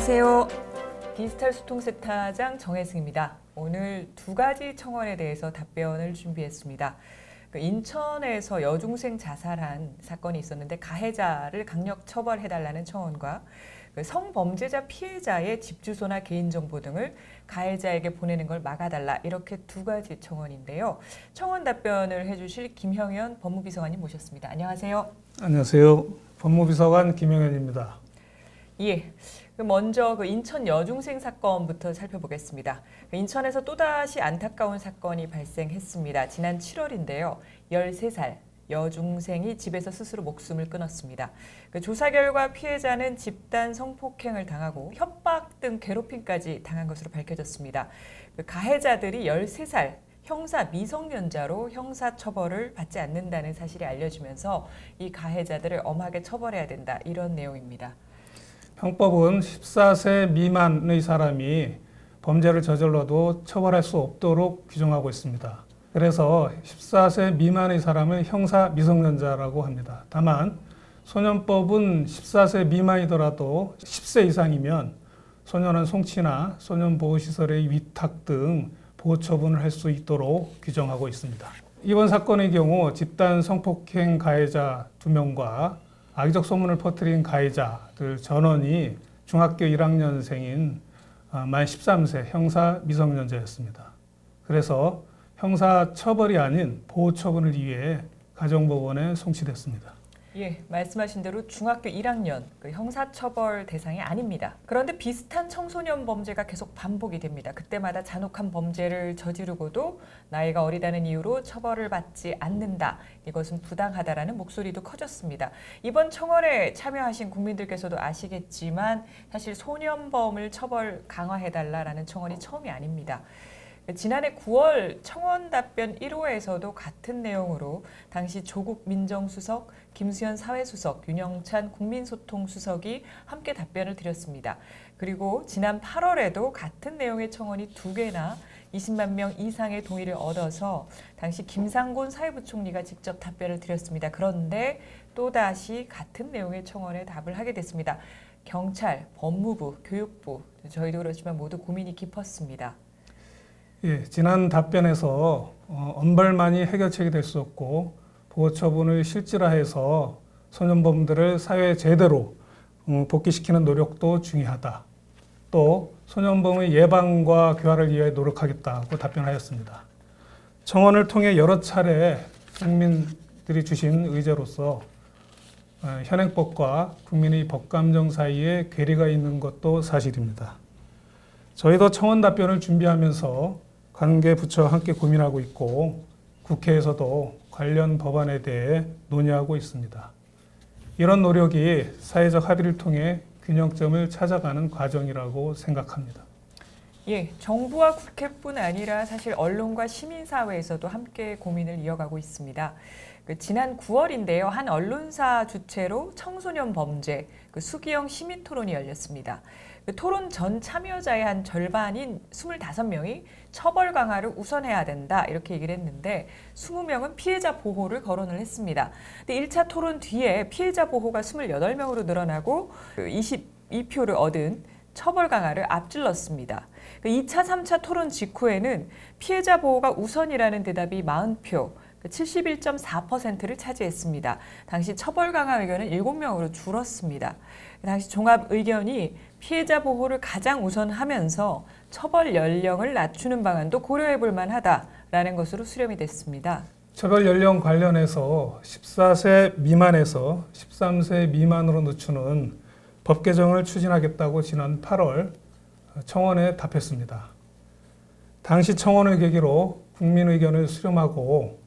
안녕하세요. 디지털 소통센터장 정혜승입니다. 오늘 두 가지 청원에 대해서 답변을 준비했습니다. 인천에서 여중생 자살한 사건이 있었는데 가해자를 강력 처벌해달라는 청원과 성범죄자 피해자의 집 주소나 개인정보 등을 가해자에게 보내는 걸 막아달라, 이렇게 두 가지 청원인데요. 청원 답변을 해주실 김형현 법무비서관님 모셨습니다. 안녕하세요. 안녕하세요. 법무비서관 김형현입니다. 예. 먼저 인천 여중생 사건부터 살펴보겠습니다. 인천에서 또다시 안타까운 사건이 발생했습니다. 지난 7월인데요. 13살 여중생이 집에서 스스로 목숨을 끊었습니다. 조사 결과 피해자는 집단 성폭행을 당하고 협박 등 괴롭힘까지 당한 것으로 밝혀졌습니다. 가해자들이 13살 형사 미성년자로 형사처벌을 받지 않는다는 사실이 알려지면서 이 가해자들을 엄하게 처벌해야 된다, 이런 내용입니다. 형법은 14세 미만의 사람이 범죄를 저질러도 처벌할 수 없도록 규정하고 있습니다. 그래서 14세 미만의 사람을 형사 미성년자라고 합니다. 다만 소년법은 14세 미만이더라도 10세 이상이면 소년원 송치나 소년보호시설의 위탁 등 보호처분을 할 수 있도록 규정하고 있습니다. 이번 사건의 경우 집단 성폭행 가해자 2명과 악의적 소문을 퍼뜨린 가해자들 전원이 중학교 1학년생인 만 13세 형사 미성년자였습니다. 그래서 형사 처벌이 아닌 보호 처분을 위해 가정법원에 송치됐습니다. 예, 말씀하신 대로 중학교 1학년 형사처벌 대상이 아닙니다. 그런데 비슷한 청소년 범죄가 계속 반복이 됩니다. 그때마다 잔혹한 범죄를 저지르고도 나이가 어리다는 이유로 처벌을 받지 않는다. 이것은 부당하다라는 목소리도 커졌습니다. 이번 청원에 참여하신 국민들께서도 아시겠지만 사실 소년범을 처벌 강화해달라라는 청원이 처음이 아닙니다. 지난해 9월 청원 답변 1호에서도 같은 내용으로 당시 조국 민정수석, 김수현 사회수석, 윤영찬 국민소통수석이 함께 답변을 드렸습니다. 그리고 지난 8월에도 같은 내용의 청원이 2개나 20만 명 이상의 동의를 얻어서 당시 김상곤 사회부총리가 직접 답변을 드렸습니다. 그런데 또다시 같은 내용의 청원에 답을 하게 됐습니다. 경찰, 법무부, 교육부, 저희도 그렇지만 모두 고민이 깊었습니다. 예, 지난 답변에서 엄벌만이 해결책이 될 수 없고 보호처분을 실질화해서 소년범들을 사회에 제대로 복귀시키는 노력도 중요하다. 또 소년범의 예방과 교화를 위해 노력하겠다고 답변하였습니다. 청원을 통해 여러 차례 국민들이 주신 의제로서 현행법과 국민의 법감정 사이에 괴리가 있는 것도 사실입니다. 저희도 청원 답변을 준비하면서 관계 부처와 함께 고민하고 있고 국회에서도 관련 법안에 대해 논의하고 있습니다. 이런 노력이 사회적 합의를 통해 균형점을 찾아가는 과정이라고 생각합니다. 예, 정부와 국회뿐 아니라 사실 언론과 시민사회에서도 함께 고민을 이어가고 있습니다. 지난 9월인데요. 한 언론사 주최로 청소년 범죄 수기형 시민토론이 열렸습니다. 토론 전 참여자의 한 절반인 25명이 처벌 강화를 우선해야 된다, 이렇게 얘기를 했는데 20명은 피해자 보호를 거론을 했습니다. 근데 1차 토론 뒤에 피해자 보호가 28명으로 늘어나고 22표를 얻은 처벌 강화를 앞질렀습니다. 2차, 3차 토론 직후에는 피해자 보호가 우선이라는 대답이 40표, 71.4%를 차지했습니다. 당시 처벌 강화 의견은 7명으로 줄었습니다. 당시 종합 의견이 피해자 보호를 가장 우선하면서 처벌 연령을 낮추는 방안도 고려해 볼 만하다라는 것으로 수렴이 됐습니다. 처벌 연령 관련해서 14세 미만에서 13세 미만으로 늦추는 법 개정을 추진하겠다고 지난 8월 청원에 답했습니다. 당시 청원을 계기로 국민 의견을 수렴하고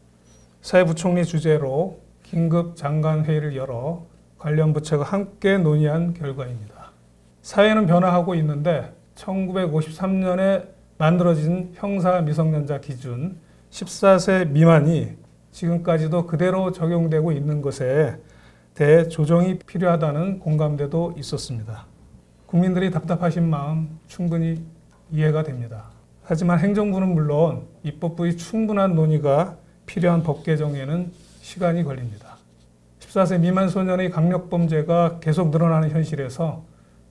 사회부총리 주재로 긴급 장관회의를 열어 관련 부처가 함께 논의한 결과입니다. 사회는 변화하고 있는데 1953년에 만들어진 형사 미성년자 기준 14세 미만이 지금까지도 그대로 적용되고 있는 것에 대해 조정이 필요하다는 공감대도 있었습니다. 국민들이 답답하신 마음 충분히 이해가 됩니다. 하지만 행정부는 물론 입법부의 충분한 논의가 필요한 법 개정에는 시간이 걸립니다. 14세 미만 소년의 강력범죄가 계속 늘어나는 현실에서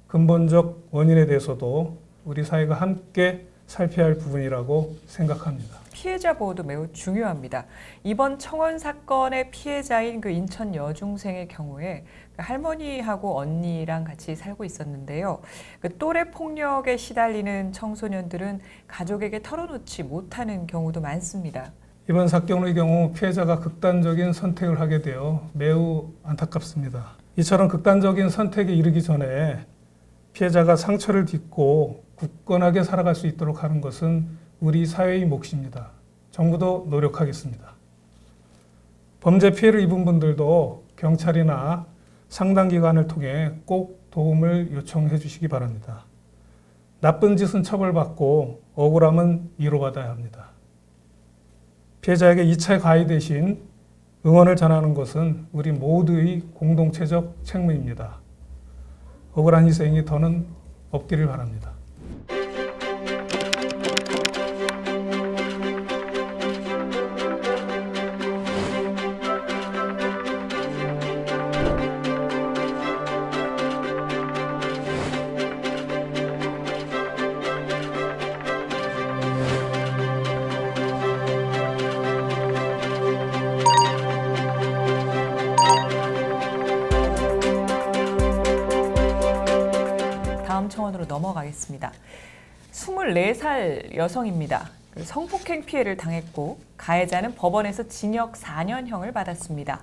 근본적 원인에 대해서도 우리 사회가 함께 살펴야 할 부분이라고 생각합니다. 피해자 보호도 매우 중요합니다. 이번 청원 사건의 피해자인 그 인천 여중생의 경우에 그 할머니하고 언니랑 같이 살고 있었는데요. 그 또래 폭력에 시달리는 청소년들은 가족에게 털어놓지 못하는 경우도 많습니다. 이번 사건의 경우 피해자가 극단적인 선택을 하게 되어 매우 안타깝습니다. 이처럼 극단적인 선택에 이르기 전에 피해자가 상처를 딛고 굳건하게 살아갈 수 있도록 하는 것은 우리 사회의 몫입니다. 정부도 노력하겠습니다. 범죄 피해를 입은 분들도 경찰이나 상담기관을 통해 꼭 도움을 요청해 주시기 바랍니다. 나쁜 짓은 처벌받고 억울함은 위로받아야 합니다. 피해자에게 2차 가해 대신 응원을 전하는 것은 우리 모두의 공동체적 책무입니다. 억울한 희생이 더는 없기를 바랍니다. 다음 청원으로 넘어가겠습니다. 24살 여성입니다. 성폭행 피해를 당했고 가해자는 법원에서 징역 4년형을 받았습니다.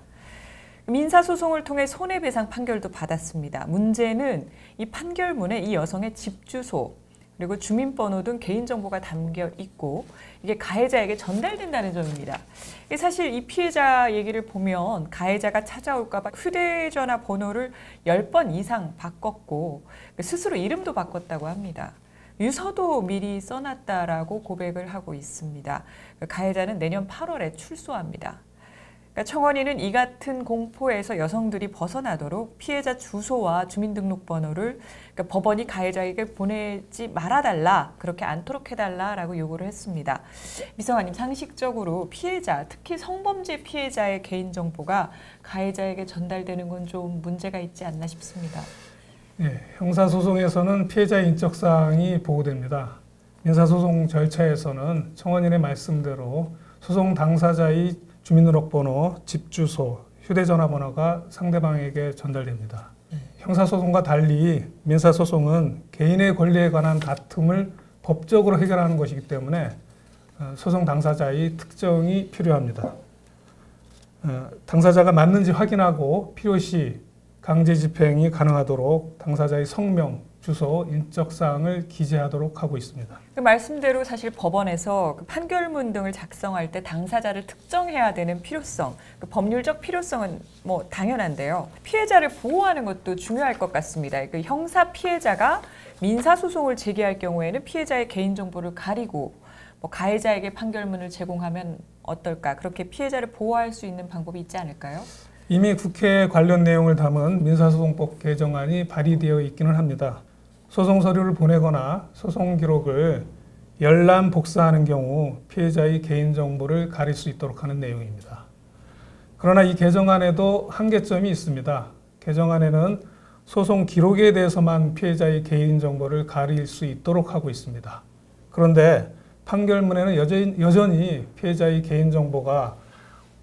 민사소송을 통해 손해배상 판결도 받았습니다. 문제는 이 판결문에 이 여성의 집 주소 그리고 주민번호 등 개인정보가 담겨 있고 이게 가해자에게 전달된다는 점입니다. 사실 이 피해자 얘기를 보면 가해자가 찾아올까 봐 휴대전화 번호를 10번 이상 바꿨고 스스로 이름도 바꿨다고 합니다. 유서도 미리 써놨다라고 고백을 하고 있습니다. 가해자는 내년 8월에 출소합니다. 청원인은 이 같은 공포에서 여성들이 벗어나도록 피해자 주소와 주민등록번호를 법원이 가해자에게 보내지 말아달라, 그렇게 않도록 해달라라고 요구를 했습니다. 미성아님, 상식적으로 피해자, 특히 성범죄 피해자의 개인정보가 가해자에게 전달되는 건 좀 문제가 있지 않나 싶습니다. 네, 형사소송에서는 피해자의 인적사항이 보호됩니다. 민사소송 절차에서는 청원인의 말씀대로 소송 당사자의 주민등록번호, 집 주소, 휴대전화번호가 상대방에게 전달됩니다. 형사소송과 달리 민사소송은 개인의 권리에 관한 다툼을 법적으로 해결하는 것이기 때문에 소송 당사자의 특정이 필요합니다. 당사자가 맞는지 확인하고 필요시 강제 집행이 가능하도록 당사자의 성명, 주소, 인적사항을 기재하도록 하고 있습니다. 그 말씀대로 사실 법원에서 그 판결문 등을 작성할 때 당사자를 특정해야 되는 필요성, 그 법률적 필요성은 뭐 당연한데요. 피해자를 보호하는 것도 중요할 것 같습니다. 그 형사 피해자가 민사소송을 제기할 경우에는 피해자의 개인정보를 가리고 뭐 가해자에게 판결문을 제공하면 어떨까? 그렇게 피해자를 보호할 수 있는 방법이 있지 않을까요? 이미 국회에 관련 내용을 담은 민사소송법 개정안이 발의되어 있기는 합니다. 소송 서류를 보내거나 소송 기록을 열람 복사하는 경우 피해자의 개인정보를 가릴 수 있도록 하는 내용입니다. 그러나 이 개정안에도 한계점이 있습니다. 개정안에는 소송 기록에 대해서만 피해자의 개인정보를 가릴 수 있도록 하고 있습니다. 그런데 판결문에는 여전히 피해자의 개인정보가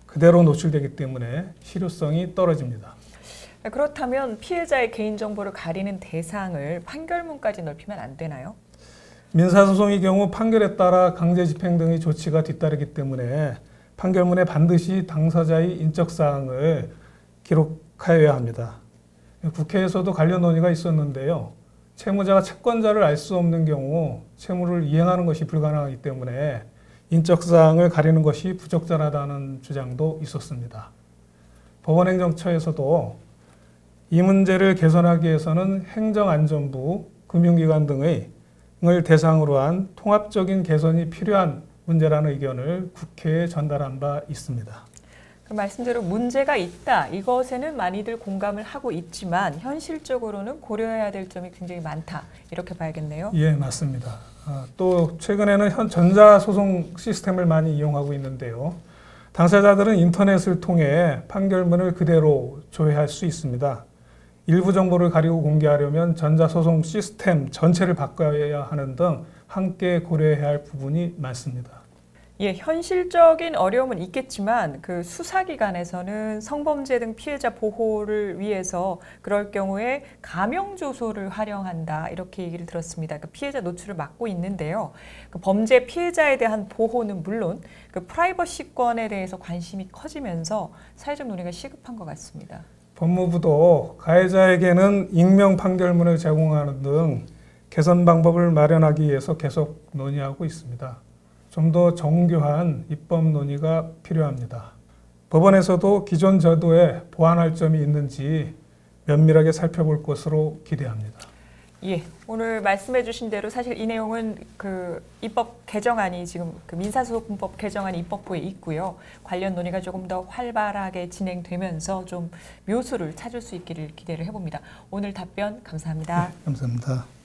그대로 노출되기 때문에 실효성이 떨어집니다. 그렇다면 피해자의 개인정보를 가리는 대상을 판결문까지 넓히면 안 되나요? 민사소송의 경우 판결에 따라 강제 집행 등의 조치가 뒤따르기 때문에 판결문에 반드시 당사자의 인적사항을 기록하여야 합니다. 국회에서도 관련 논의가 있었는데요. 채무자가 채권자를 알 수 없는 경우 채무를 이행하는 것이 불가능하기 때문에 인적사항을 가리는 것이 부적절하다는 주장도 있었습니다. 법원행정처에서도 이 문제를 개선하기 위해서는 행정안전부, 금융기관 등을 대상으로 한 통합적인 개선이 필요한 문제라는 의견을 국회에 전달한 바 있습니다. 그 말씀대로 문제가 있다. 이것에는 많이들 공감을 하고 있지만 현실적으로는 고려해야 될 점이 굉장히 많다. 이렇게 봐야겠네요. 예, 맞습니다. 또 최근에는 전자소송 시스템을 많이 이용하고 있는데요. 당사자들은 인터넷을 통해 판결문을 그대로 조회할 수 있습니다. 일부 정보를 가리고 공개하려면 전자소송 시스템 전체를 바꿔야 하는 등 함께 고려해야 할 부분이 많습니다. 예, 현실적인 어려움은 있겠지만 그 수사기관에서는 성범죄 등 피해자 보호를 위해서 그럴 경우에 가명조소를 활용한다 이렇게 얘기를 들었습니다. 그 피해자 노출을 막고 있는데요. 그 범죄 피해자에 대한 보호는 물론 그 프라이버시권에 대해서 관심이 커지면서 사회적 논의가 시급한 것 같습니다. 법무부도 가해자에게는 익명 판결문을 제공하는 등 개선 방법을 마련하기 위해서 계속 논의하고 있습니다. 좀 더 정교한 입법 논의가 필요합니다. 법원에서도 기존 제도에 보완할 점이 있는지 면밀하게 살펴볼 것으로 기대합니다. 예, 오늘 말씀해 주신 대로 사실 이 내용은 그 입법 개정안이 지금 그 민사소송법 개정안이 입법부에 있고요. 관련 논의가 조금 더 활발하게 진행되면서 좀 묘수를 찾을 수 있기를 기대를 해봅니다. 오늘 답변 감사합니다. 네, 감사합니다.